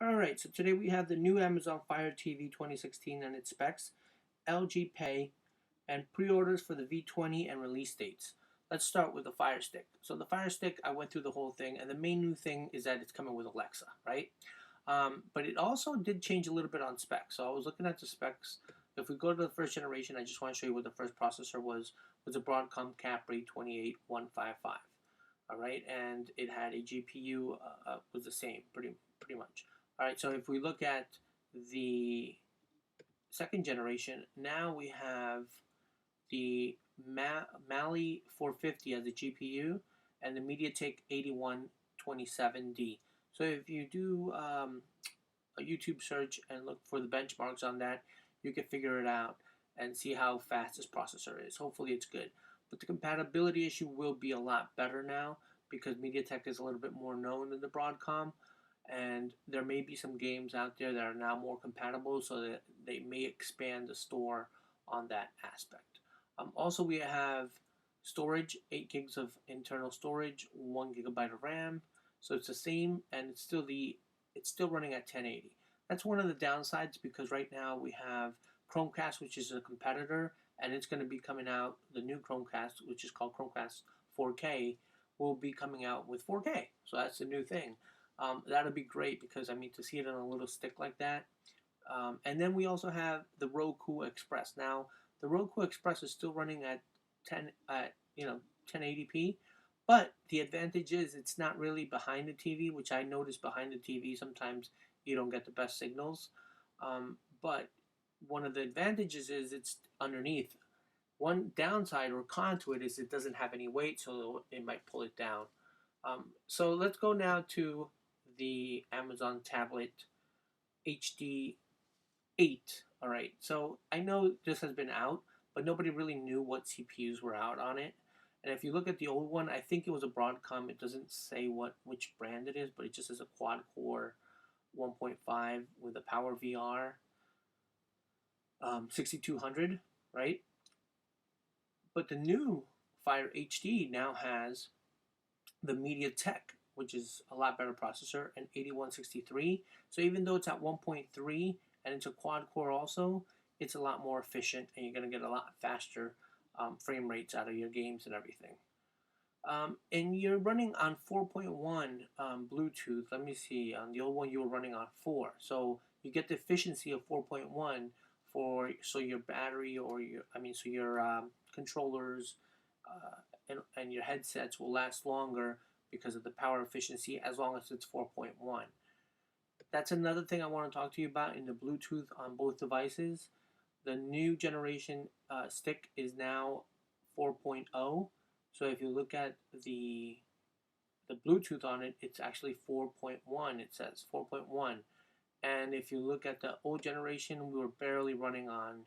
Alright, so today we have the new Amazon Fire TV 2016 and its specs, LG Pay, and pre-orders for the V20 and release dates. Let's start with the Fire Stick. So the Fire Stick, I went through the whole thing, and the main new thing is that it's coming with Alexa, right? But it also did change a little bit on specs. So I was looking at the specs. If we go to the first generation, I just want to show you what the first processor was a Broadcom Capri 28155. Alright, and it had a GPU, was the same, pretty much. Alright, so if we look at the second generation, now we have the Mali 450 as a GPU and the MediaTek 8127D. So if you do a YouTube search and look for the benchmarks on that, you can figure it out and see how fast this processor is. Hopefully it's good. But the compatibility issue will be a lot better now because MediaTek is a little bit more known than the Broadcom, and there may be some games out there that are now more compatible, so that they may expand the store on that aspect. Also, we have storage, 8 gigs of internal storage, 1 gigabyte of RAM, so it's the same, and it's still running at 1080. That's one of the downsides because right now we have Chromecast, which is a competitor, and it's going to be coming out. The new Chromecast, which is called Chromecast 4K, will be coming out with 4K. So that's the new thing. That'll be great because, I mean, to see it on a little stick like that. And then we also have the Roku Express. Now, the Roku Express is still running at 1080p, but the advantage is it's not really behind the TV, which I notice behind the TV sometimes you don't get the best signals. But one of the advantages is it's underneath. One downside or con to it is it doesn't have any weight, so it might pull it down. So let's go now to the Amazon Tablet HD 8. Alright, so I know this has been out, but nobody really knew what CPUs were out on it. And if you look at the old one, I think it was a Broadcom. It doesn't say which brand it is, but it just says a quad-core 1.5 with a PowerVR 6200, right? But the new Fire HD now has the MediaTek, which is a lot better processor, and 8163. So even though it's at 1.3 and it's a quad core also, it's a lot more efficient, and you're going to get a lot faster frame rates out of your games and everything. And you're running on 4.1 Bluetooth. Let me see. On the old one, you were running on 4. So you get the efficiency of 4.1 so your battery or your controllers and your headsets will last longer because of the power efficiency as long as it's 4.1. That's another thing I want to talk to you about in the Bluetooth on both devices. The new generation stick is now 4.0. So if you look at the Bluetooth on it, it's actually 4.1. It says 4.1. And if you look at the old generation, we were barely running on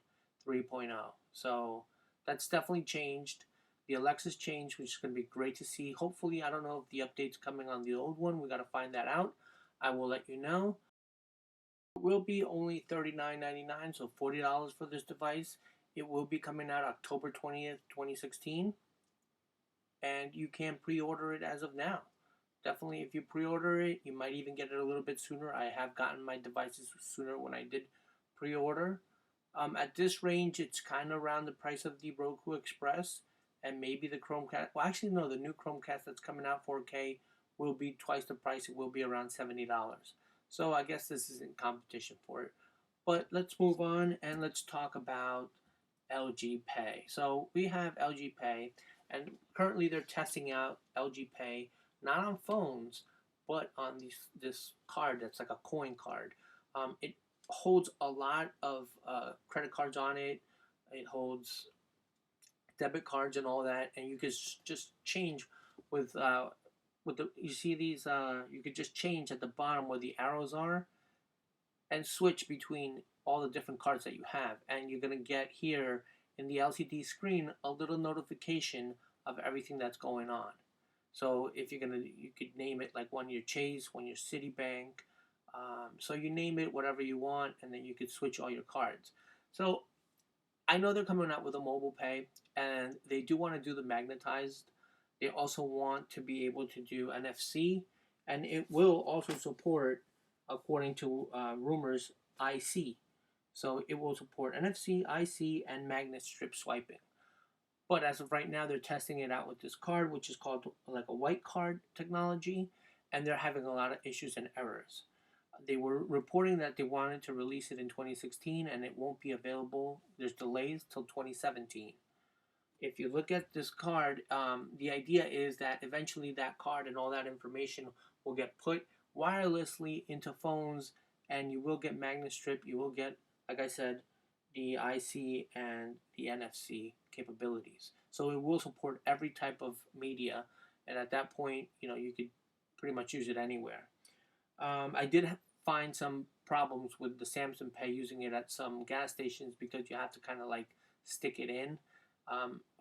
3.0. So that's definitely changed. The Alexa's changed, which is going to be great to see. Hopefully, I don't know if the update's coming on the old one. We got to find that out. I will let you know. It will be only $39.99, so $40 for this device. It will be coming out October 20th, 2016. And you can pre-order it as of now. Definitely, if you pre-order it, you might even get it a little bit sooner. I have gotten my devices sooner when I did pre-order. At this range, it's kind of around the price of the Roku Express and maybe the Chromecast. Well, actually, no, the new Chromecast that's coming out 4K will be twice the price. It will be around $70. So I guess this is in competition for it. But let's move on and let's talk about LG Pay. So we have LG Pay, and currently they're testing out LG Pay not on phones, but on this card that's like a coin card. It holds a lot of credit cards on it. It holds debit cards and all that, and you could just change with you see these. You could just change at the bottom where the arrows are, and switch between all the different cards that you have, and you're gonna get here in the LCD screen a little notification of everything that's going on. So if you could name it like one your Chase, one your Citibank. So you name it whatever you want, and then you could switch all your cards. So I know they're coming out with a mobile pay, and they do want to do the magnetized. They also want to be able to do NFC, and it will also support according to rumors, IC. So it will support NFC, IC, and magnet strip swiping. But as of right now, they're testing it out with this card, which is called like a white card technology, and they're having a lot of issues and errors. They were reporting that they wanted to release it in 2016, and it won't be available. There's delays till 2017. If you look at this card, the idea is that eventually that card and all that information will get put wirelessly into phones, and you will get magnet strip. You will get, like I said, the IC and the NFC capabilities. So it will support every type of media, and at that point, you could pretty much use it anywhere. I did find some problems with the Samsung Pay using it at some gas stations because you have to kind of like stick it in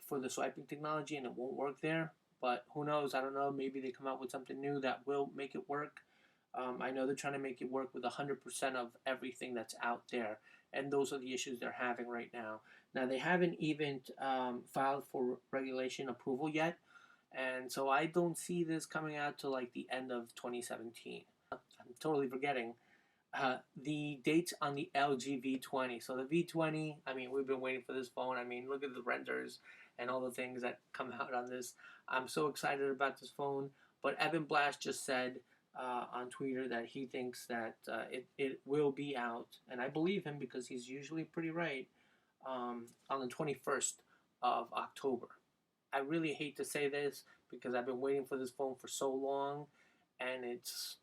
for the swiping technology and it won't work there. But who knows? I don't know. Maybe they come out with something new that will make it work. I know they're trying to make it work with 100% of everything that's out there. And those are the issues they're having right now. Now, they haven't even filed for regulation approval yet. And so I don't see this coming out till like the end of 2017. I'm totally forgetting the dates on the LG V20. So the V20, I mean, we've been waiting for this phone. I mean, look at the renders and all the things that come out on this. I'm so excited about this phone. But Evan Blash just said on Twitter that he thinks that it will be out. And I believe him because he's usually pretty right on the 21st of October. I really hate to say this because I've been waiting for this phone for so long, and it's